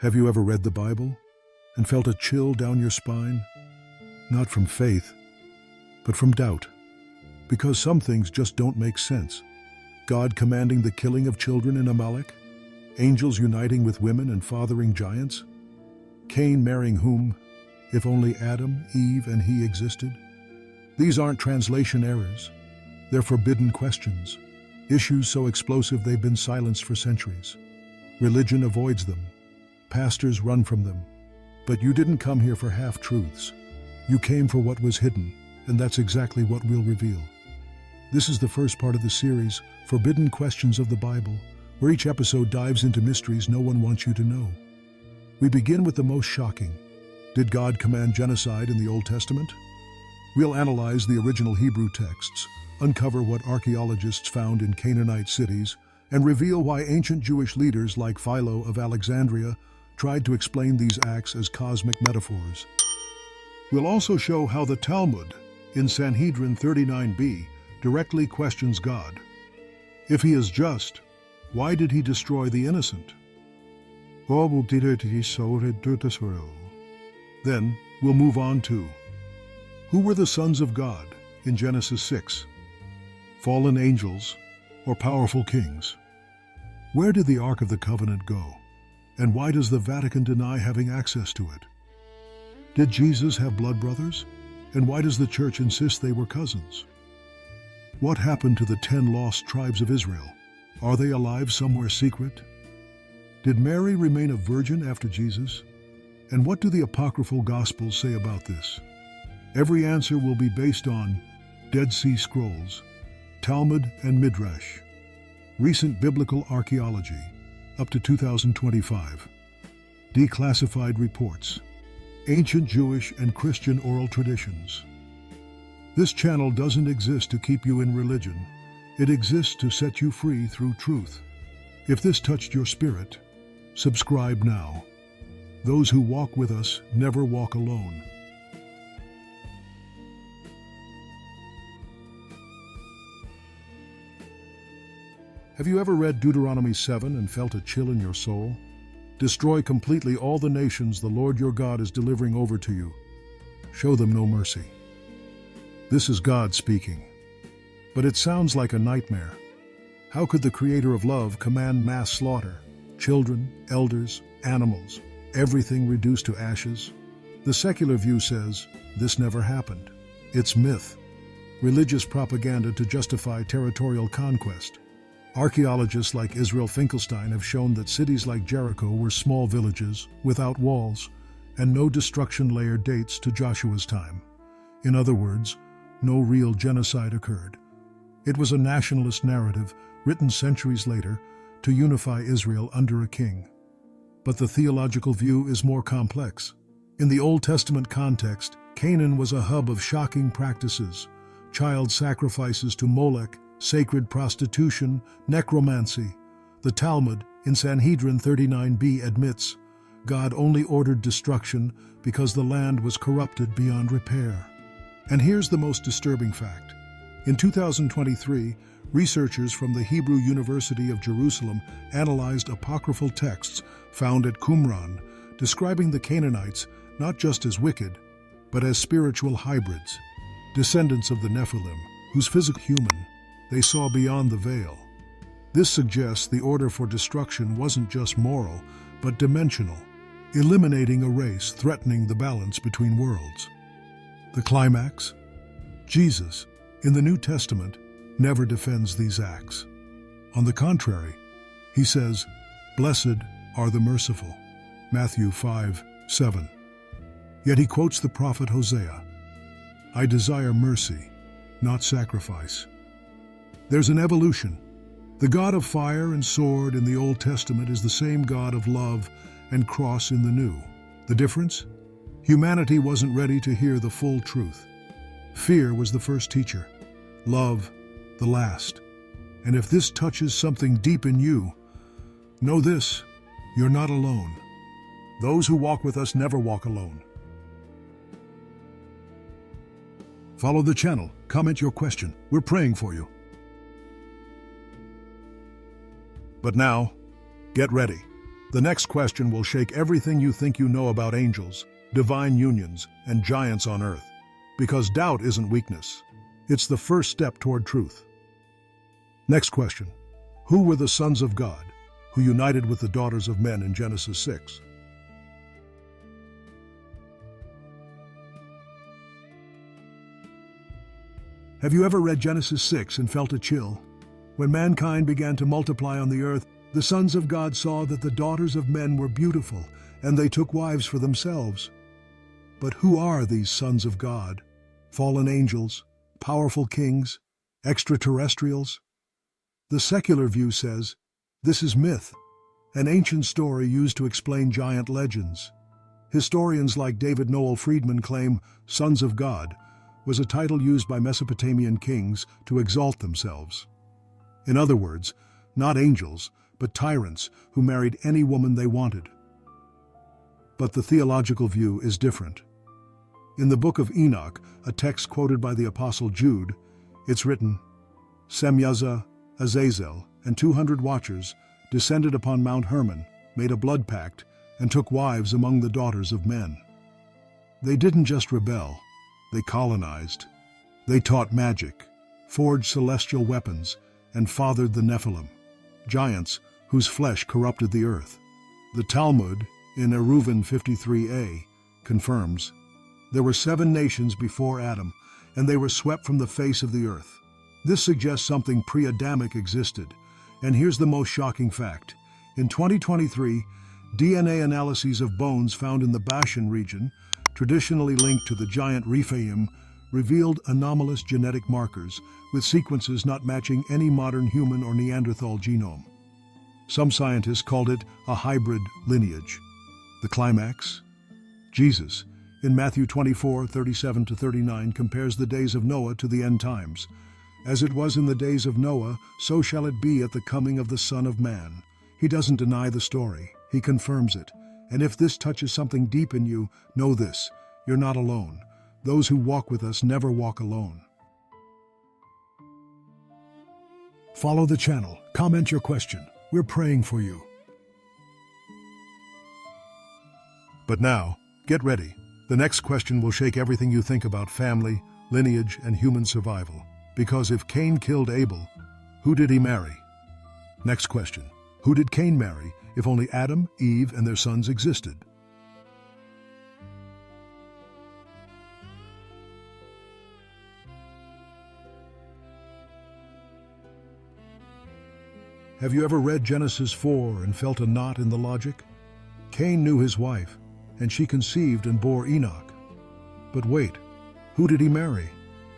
Have you ever read the Bible and felt a chill down your spine? Not from faith, but from doubt. Because some things just don't make sense. God commanding the killing of children in Amalek? Angels uniting with women and fathering giants? Cain marrying whom, if only Adam, Eve, and he existed? These aren't translation errors. They're forbidden questions. Issues so explosive they've been silenced for centuries. Religion avoids them. Pastors run from them. But you didn't come here for half-truths. You came for what was hidden, and that's exactly what we'll reveal. This is the first part of the series, Forbidden Questions of the Bible, where each episode dives into mysteries no one wants you to know. We begin with the most shocking. Did God command genocide in the Old Testament? We'll analyze the original Hebrew texts, uncover what archaeologists found in Canaanite cities, and reveal why ancient Jewish leaders like Philo of Alexandria tried to explain these acts as cosmic metaphors. We'll also show how the Talmud, in Sanhedrin 39b, directly questions God. If he is just, why did he destroy the innocent? Then we'll move on to who were the sons of God in Genesis 6? Fallen angels or powerful kings? Where did the Ark of the Covenant go? And why does the Vatican deny having access to it? Did Jesus have blood brothers? And why does the Church insist they were cousins? What happened to the 10 lost tribes of Israel? Are they alive somewhere secret? Did Mary remain a virgin after Jesus? And what do the Apocryphal Gospels say about this? Every answer will be based on Dead Sea Scrolls, Talmud and Midrash, recent biblical archaeology, up to 2025, declassified reports, ancient Jewish and Christian oral traditions. This channel doesn't exist to keep you in religion. It exists to set you free through truth. If this touched your spirit, subscribe now. Those who walk with us never walk alone. Have you ever read Deuteronomy 7 and felt a chill in your soul? Destroy completely all the nations the Lord your God is delivering over to you. Show them no mercy. This is God speaking. But it sounds like a nightmare. How could the Creator of love command mass slaughter? Children, elders, animals, everything reduced to ashes? The secular view says, this never happened. It's myth. Religious propaganda to justify territorial conquest. Archaeologists like Israel Finkelstein have shown that cities like Jericho were small villages, without walls, and no destruction layer dates to Joshua's time. In other words, no real genocide occurred. It was a nationalist narrative written centuries later to unify Israel under a king. But the theological view is more complex. In the Old Testament context, Canaan was a hub of shocking practices, child sacrifices to Molech, sacred prostitution, necromancy. The Talmud, in Sanhedrin 39b, admits God only ordered destruction because the land was corrupted beyond repair. And here's the most disturbing fact. In 2023, researchers from the Hebrew University of Jerusalem analyzed apocryphal texts found at Qumran, describing the Canaanites not just as wicked, but as spiritual hybrids, descendants of the Nephilim, whose physical human they saw beyond the veil. This suggests the order for destruction wasn't just moral, but dimensional, eliminating a race threatening the balance between worlds. The climax? Jesus, in the New Testament, never defends these acts. On the contrary, he says, "Blessed are the merciful," Matthew 5:7. Yet he quotes the prophet Hosea, "I desire mercy, not sacrifice." There's an evolution. The God of fire and sword in the Old Testament is the same God of love and cross in the New. The difference? Humanity wasn't ready to hear the full truth. Fear was the first teacher, love the last. And if this touches something deep in you, know this, you're not alone. Those who walk with us never walk alone. Follow the channel, comment your question. We're praying for you. But now, get ready. The next question will shake everything you think you know about angels, divine unions, and giants on earth. Because doubt isn't weakness. It's the first step toward truth. Next question. Who were the sons of God, who united with the daughters of men in Genesis 6? Have you ever read Genesis 6 and felt a chill? When mankind began to multiply on the earth, the sons of God saw that the daughters of men were beautiful, and they took wives for themselves. But who are these sons of God? Fallen angels? Powerful kings? Extraterrestrials? The secular view says, this is myth, an ancient story used to explain giant legends. Historians like David Noel Friedman claim sons of God was a title used by Mesopotamian kings to exalt themselves. In other words, not angels, but tyrants who married any woman they wanted. But the theological view is different. In the book of Enoch, a text quoted by the Apostle Jude, it's written, Semyaza, Azazel, and 200 watchers descended upon Mount Hermon, made a blood pact, and took wives among the daughters of men. They didn't just rebel, they colonized. They taught magic, forged celestial weapons, and fathered the Nephilim, giants whose flesh corrupted the earth. The Talmud, in Eruvin 53a, confirms, there were 7 nations before Adam, and they were swept from the face of the earth. This suggests something pre-Adamic existed, and here's the most shocking fact. In 2023, DNA analyses of bones found in the Bashan region, traditionally linked to the giant Rephaim, revealed anomalous genetic markers with sequences not matching any modern human or Neanderthal genome. Some scientists called it a hybrid lineage. The climax? Jesus, in Matthew 24:37-39, compares the days of Noah to the end times. As it was in the days of Noah, so shall it be at the coming of the Son of Man. He doesn't deny the story, he confirms it. And if this touches something deep in you, know this, you're not alone. Those who walk with us never walk alone. Follow the channel, comment your question. We're praying for you. But now, get ready. The next question will shake everything you think about family, lineage, and human survival. Because if Cain killed Abel, who did he marry? Next question. Who did Cain marry if only Adam, Eve, and their sons existed? Have you ever read Genesis 4 and felt a knot in the logic? Cain knew his wife, and she conceived and bore Enoch. But wait, who did he marry?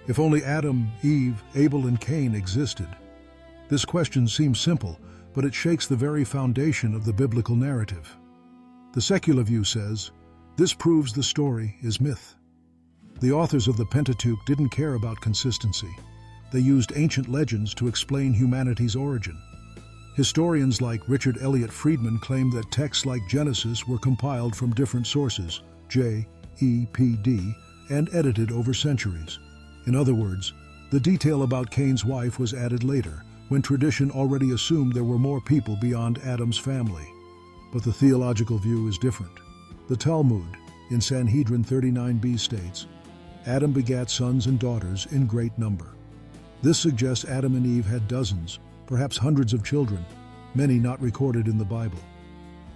If only Adam, Eve, Abel, and Cain existed. This question seems simple, but it shakes the very foundation of the biblical narrative. The secular view says, this proves the story is myth. The authors of the Pentateuch didn't care about consistency. They used ancient legends to explain humanity's origin. Historians like Richard Elliott Friedman claim that texts like Genesis were compiled from different sources, J, E, P, D, and edited over centuries. In other words, the detail about Cain's wife was added later, when tradition already assumed there were more people beyond Adam's family. But the theological view is different. The Talmud, in Sanhedrin 39b, states, Adam begat sons and daughters in great number. This suggests Adam and Eve had dozens, perhaps hundreds of children, many not recorded in the Bible.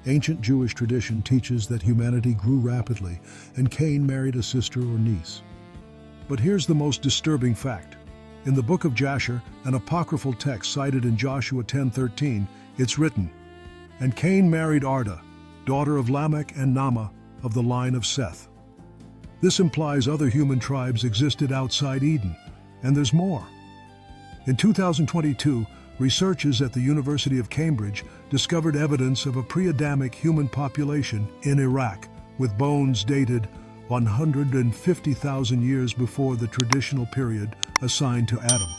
Ancient Jewish tradition teaches that humanity grew rapidly, and Cain married a sister or niece. But here's the most disturbing fact. In the book of Jasher, an apocryphal text cited in Joshua 10:13, it's written, And Cain married Arda, daughter of Lamech and Naamah, of the line of Seth. This implies other human tribes existed outside Eden, and there's more. In 2022, researchers at the University of Cambridge discovered evidence of a pre-Adamic human population in Iraq, with bones dated 150,000 years before the traditional period assigned to Adam.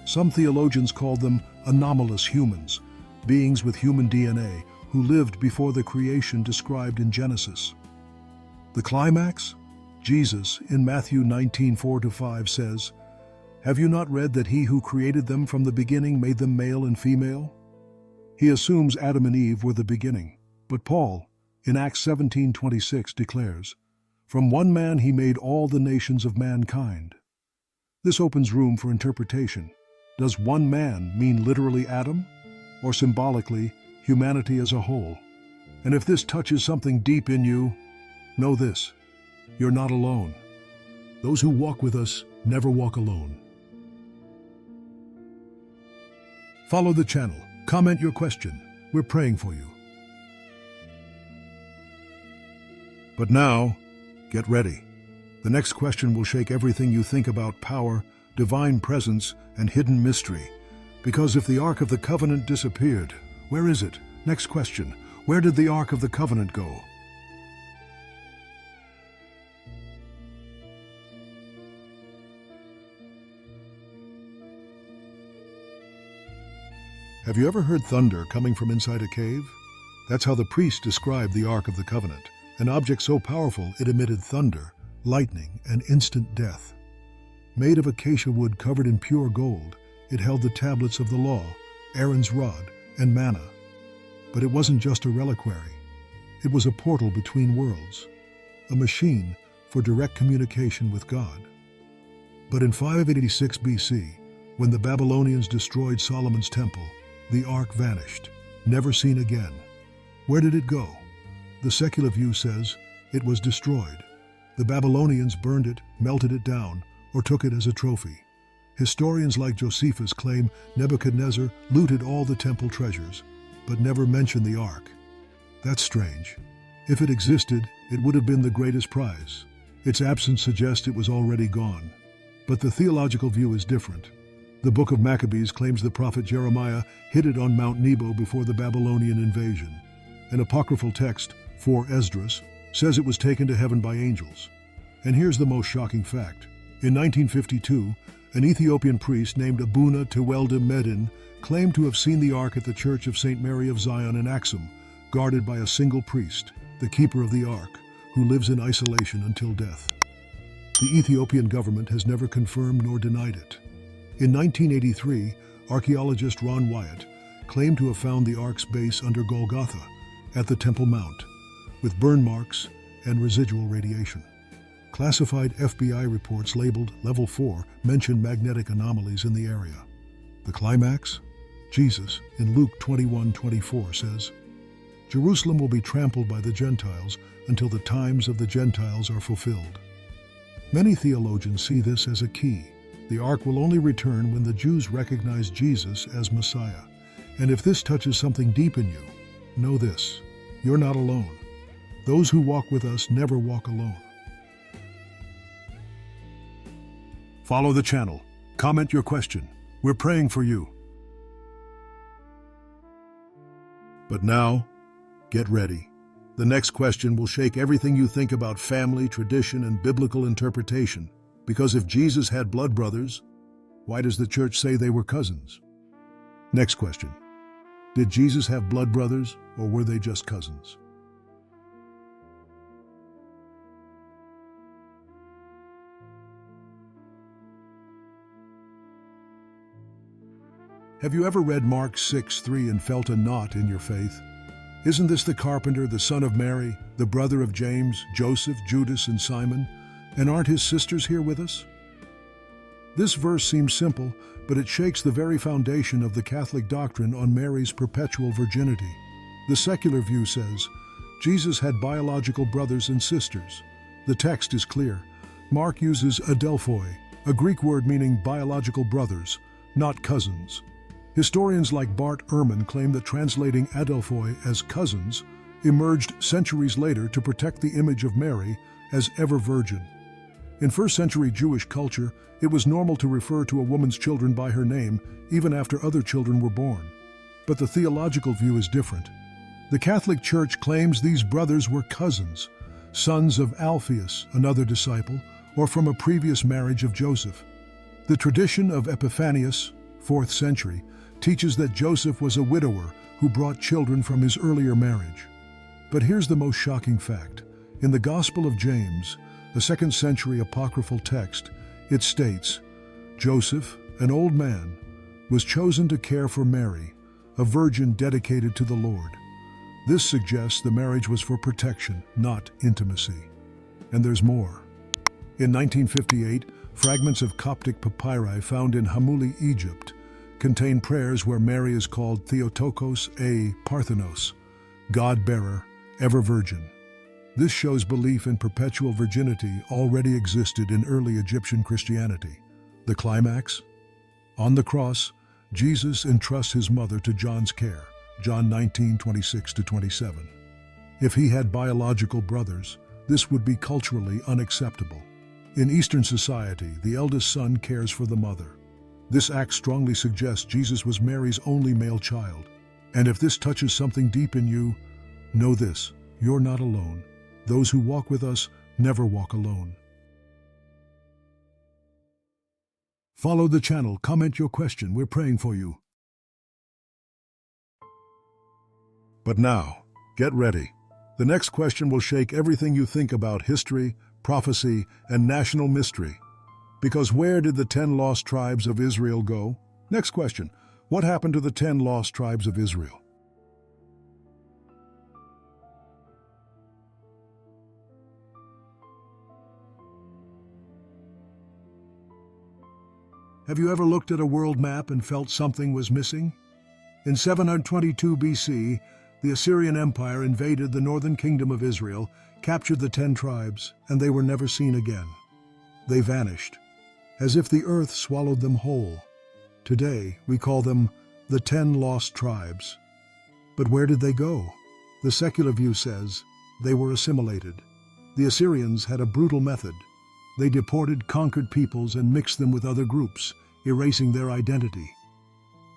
Some theologians call them anomalous humans, beings with human DNA who lived before the creation described in Genesis. The climax? Jesus, in Matthew 19:4-5 says, Have you not read that he who created them from the beginning made them male and female? He assumes Adam and Eve were the beginning. But Paul, in Acts 17:26, declares, "From one man he made all the nations of mankind." This opens room for interpretation. Does one man mean literally Adam, or symbolically humanity as a whole? And if this touches something deep in you, know this: you're not alone. Those who walk with us never walk alone. Follow the channel. Comment your question. We're praying for you. But now, get ready. The next question will shake everything you think about power, divine presence, and hidden mystery. Because if the Ark of the Covenant disappeared, where is it? Next question: where did the Ark of the Covenant go? Have you ever heard thunder coming from inside a cave? That's how the priests described the Ark of the Covenant, an object so powerful it emitted thunder, lightning, and instant death. Made of acacia wood covered in pure gold, it held the tablets of the law, Aaron's rod, and manna. But it wasn't just a reliquary. It was a portal between worlds, a machine for direct communication with God. But in 586 BC, when the Babylonians destroyed Solomon's temple, the Ark vanished, never seen again. Where did it go? The secular view says it was destroyed. The Babylonians burned it, melted it down, or took it as a trophy. Historians like Josephus claim Nebuchadnezzar looted all the temple treasures, but never mentioned the Ark. That's strange. If it existed, it would have been the greatest prize. Its absence suggests it was already gone. But the theological view is different. The book of Maccabees claims the prophet Jeremiah hid it on Mount Nebo before the Babylonian invasion. An apocryphal text, 4 Esdras, says it was taken to heaven by angels. And here's the most shocking fact. In 1952, an Ethiopian priest named Abuna Tewelde Medin claimed to have seen the Ark at the Church of St. Mary of Zion in Axum, guarded by a single priest, the keeper of the Ark, who lives in isolation until death. The Ethiopian government has never confirmed nor denied it. In 1983, archaeologist Ron Wyatt claimed to have found the Ark's base under Golgotha, at the Temple Mount, with burn marks and residual radiation. Classified FBI reports labeled Level 4 mention magnetic anomalies in the area. The climax? Jesus, in Luke 21:24, says, "Jerusalem will be trampled by the Gentiles until the times of the Gentiles are fulfilled." Many theologians see this as a key. The Ark will only return when the Jews recognize Jesus as Messiah. And if this touches something deep in you, know this: you're not alone. Those who walk with us never walk alone. Follow the channel. Comment your question. We're praying for you. But now, get ready. The next question will shake everything you think about family, tradition, and biblical interpretation. Because if Jesus had blood brothers, why does the church say they were cousins? Next question. Did Jesus have blood brothers, or were they just cousins? Have you ever read Mark 6:3 and felt a knot in your faith? Isn't this the carpenter, the son of Mary, the brother of James, Joseph, Judas, and Simon? And aren't his sisters here with us? This verse seems simple, but it shakes the very foundation of the Catholic doctrine on Mary's perpetual virginity. The secular view says Jesus had biological brothers and sisters. The text is clear. Mark uses adelphoi, a Greek word meaning biological brothers, not cousins. Historians like Bart Ehrman claim that translating adelphoi as cousins emerged centuries later to protect the image of Mary as ever virgin. In first-century Jewish culture, it was normal to refer to a woman's children by her name even after other children were born. But the theological view is different. The Catholic Church claims these brothers were cousins, sons of Alphaeus, another disciple, or from a previous marriage of Joseph. The tradition of Epiphanius, 4th century, teaches that Joseph was a widower who brought children from his earlier marriage. But here's the most shocking fact. In the Gospel of James, a 2nd century apocryphal text, it states, Joseph, an old man, was chosen to care for Mary, a virgin dedicated to the Lord. This suggests the marriage was for protection, not intimacy. And there's more. In 1958, fragments of Coptic papyri found in Hamouli, Egypt, contain prayers where Mary is called Theotokos a Parthenos, God-bearer, ever virgin. This shows belief in perpetual virginity already existed in early Egyptian Christianity. The climax? On the cross, Jesus entrusts his mother to John's care, John 19:26-27. If he had biological brothers, this would be culturally unacceptable. In Eastern society, the eldest son cares for the mother. This act strongly suggests Jesus was Mary's only male child. And if this touches something deep in you, know this: you're not alone. Those who walk with us never walk alone. Follow the channel, comment your question, we're praying for you. But now, get ready. The next question will shake everything you think about history, prophecy, and national mystery. Because where did the 10 lost tribes of Israel go? Next question, what happened to the 10 lost tribes of Israel? Have you ever looked at a world map and felt something was missing? In 722 BC, the Assyrian Empire invaded the northern kingdom of Israel, captured the 10 tribes, and they were never seen again. They vanished, as if the earth swallowed them whole. Today, we call them the 10 lost tribes. But where did they go? The secular view says they were assimilated. The Assyrians had a brutal method. They deported conquered peoples and mixed them with other groups, erasing their identity.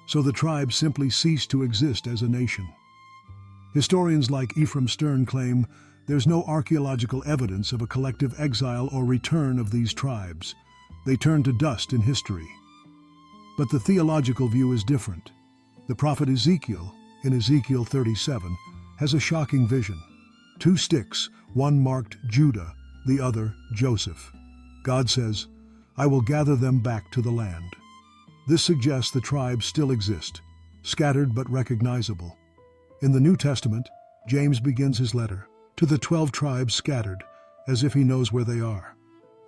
So the tribes simply ceased to exist as a nation. Historians like Ephraim Stern claim there's no archaeological evidence of a collective exile or return of these tribes. They turned to dust in history. But the theological view is different. The prophet Ezekiel, in Ezekiel 37, has a shocking vision. 2 sticks, one marked Judah, the other Joseph. God says, "I will gather them back to the land." This suggests the tribes still exist, scattered but recognizable. In the New Testament, James begins his letter to the 12 tribes scattered, as if he knows where they are.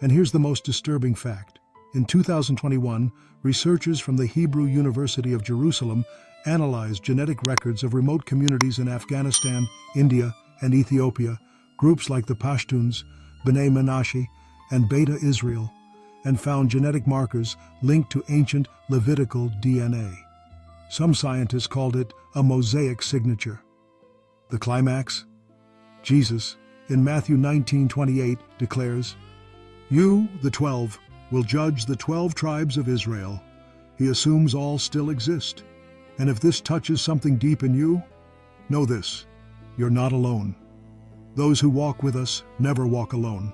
And here's the most disturbing fact. In 2021, researchers from the Hebrew University of Jerusalem analyzed genetic records of remote communities in Afghanistan, India, and Ethiopia, groups like the Pashtuns, B'nai Menashe, and Beta Israel, and found genetic markers linked to ancient Levitical DNA. Some scientists called it a mosaic signature. The climax? Jesus, in Matthew 19:28, declares, "You, the 12, will judge the 12 tribes of Israel." He assumes all still exist. And if this touches something deep in you, know this: you're not alone. Those who walk with us never walk alone.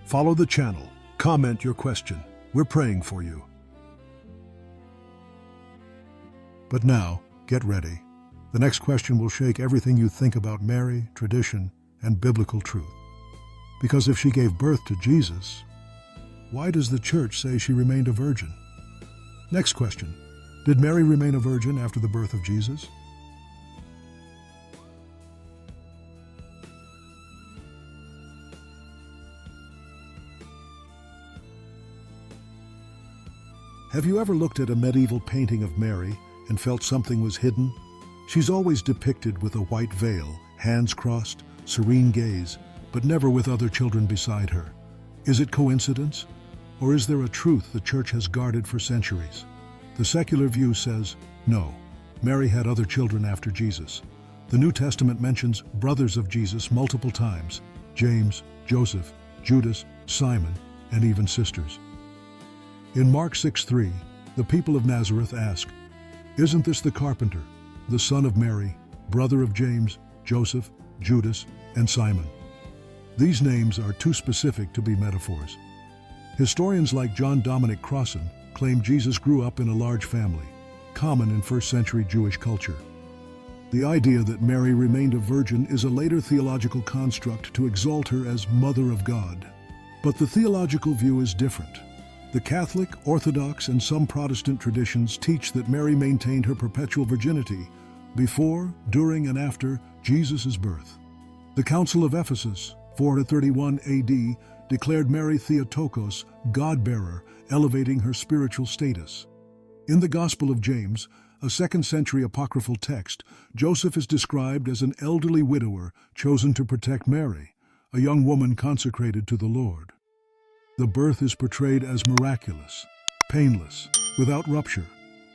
Follow the channel, comment your question. We're praying for you. But now, get ready. The next question will shake everything you think about Mary, tradition, and biblical truth. Because if she gave birth to Jesus, why does the church say she remained a virgin? Next question, did Mary remain a virgin after the birth of Jesus? Have you ever looked at a medieval painting of Mary and felt something was hidden? She's always depicted with a white veil, hands crossed, serene gaze, but never with other children beside her. Is it coincidence? Or is there a truth the church has guarded for centuries? The secular view says, no, Mary had other children after Jesus. The New Testament mentions brothers of Jesus multiple times: James, Joseph, Judas, Simon, and even sisters. In Mark 6:3, the people of Nazareth ask, "Isn't this the carpenter, the son of Mary, brother of James, Joseph, Judas, and Simon?" These names are too specific to be metaphors. Historians like John Dominic Crossan claim Jesus grew up in a large family, common in first-century Jewish culture. The idea that Mary remained a virgin is a later theological construct to exalt her as Mother of God. But the theological view is different. The Catholic, Orthodox, and some Protestant traditions teach that Mary maintained her perpetual virginity before, during, and after Jesus' birth. The Council of Ephesus, 431 AD, declared Mary Theotokos, God-bearer, elevating her spiritual status. In the Gospel of James, a 2nd century apocryphal text, Joseph is described as an elderly widower chosen to protect Mary, a young woman consecrated to the Lord. The birth is portrayed as miraculous, painless, without rupture,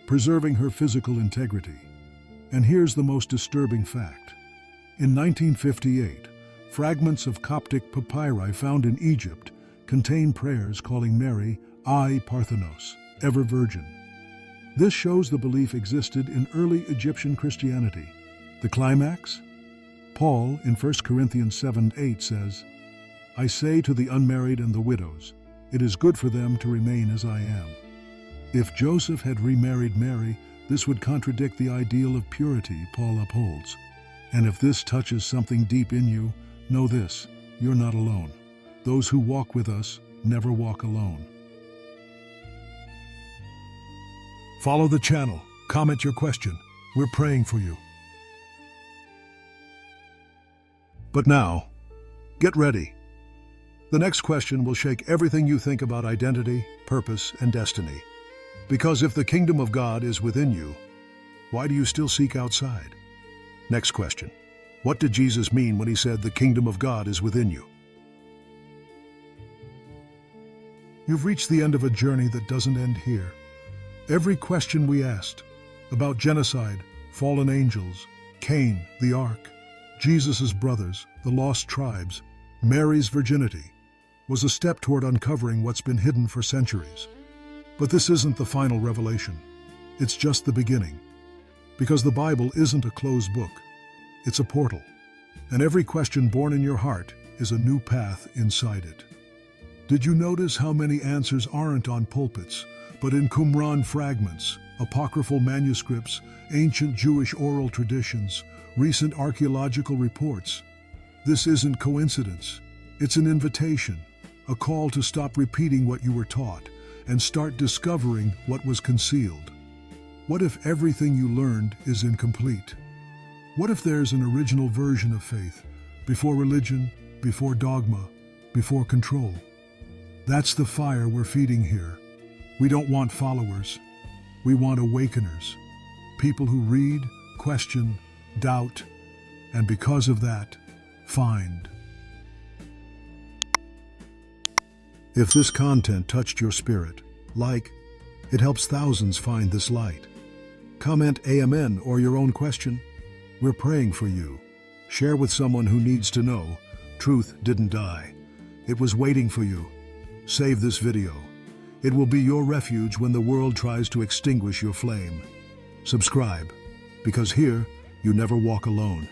preserving her physical integrity. And here's the most disturbing fact. In 1958, fragments of Coptic papyri found in Egypt contain prayers calling Mary I Parthenos, ever virgin. This shows the belief existed in early Egyptian Christianity. The climax? Paul, in 1 Corinthians 7:8 says, I say to the unmarried and the widows, it is good for them to remain as I am. If Joseph had remarried Mary, this would contradict the ideal of purity Paul upholds. And if this touches something deep in you, know this, you're not alone. Those who walk with us never walk alone. Follow the channel, comment your question. We're praying for you. But now, get ready. The next question will shake everything you think about identity, purpose, and destiny. Because if the kingdom of God is within you, why do you still seek outside? Next question. What did Jesus mean when he said the kingdom of God is within you? You've reached the end of a journey that doesn't end here. Every question we asked about genocide, fallen angels, Cain, the ark, Jesus' brothers, the lost tribes, Mary's virginity, was a step toward uncovering what's been hidden for centuries. But this isn't the final revelation. It's just the beginning. Because the Bible isn't a closed book. It's a portal. And every question born in your heart is a new path inside it. Did you notice how many answers aren't on pulpits, but in Qumran fragments, apocryphal manuscripts, ancient Jewish oral traditions, recent archaeological reports? This isn't coincidence. It's an invitation, a call to stop repeating what you were taught and start discovering what was concealed. What if everything you learned is incomplete? What if there's an original version of faith, before religion, before dogma, before control? That's the fire we're feeding here. We don't want followers. We want awakeners, people who read, question, doubt, and because of that, find. If this content touched your spirit, it helps thousands find this light. Comment Amen or your own question. We're praying for you. Share with someone who needs to know truth didn't die. It was waiting for you. Save this video. It will be your refuge when the world tries to extinguish your flame. Subscribe, because here you never walk alone.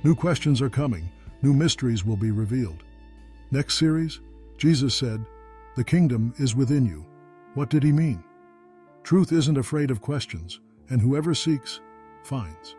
New questions are coming. New mysteries will be revealed. Next series, Jesus said, the kingdom is within you. What did he mean? Truth isn't afraid of questions, and whoever seeks, finds.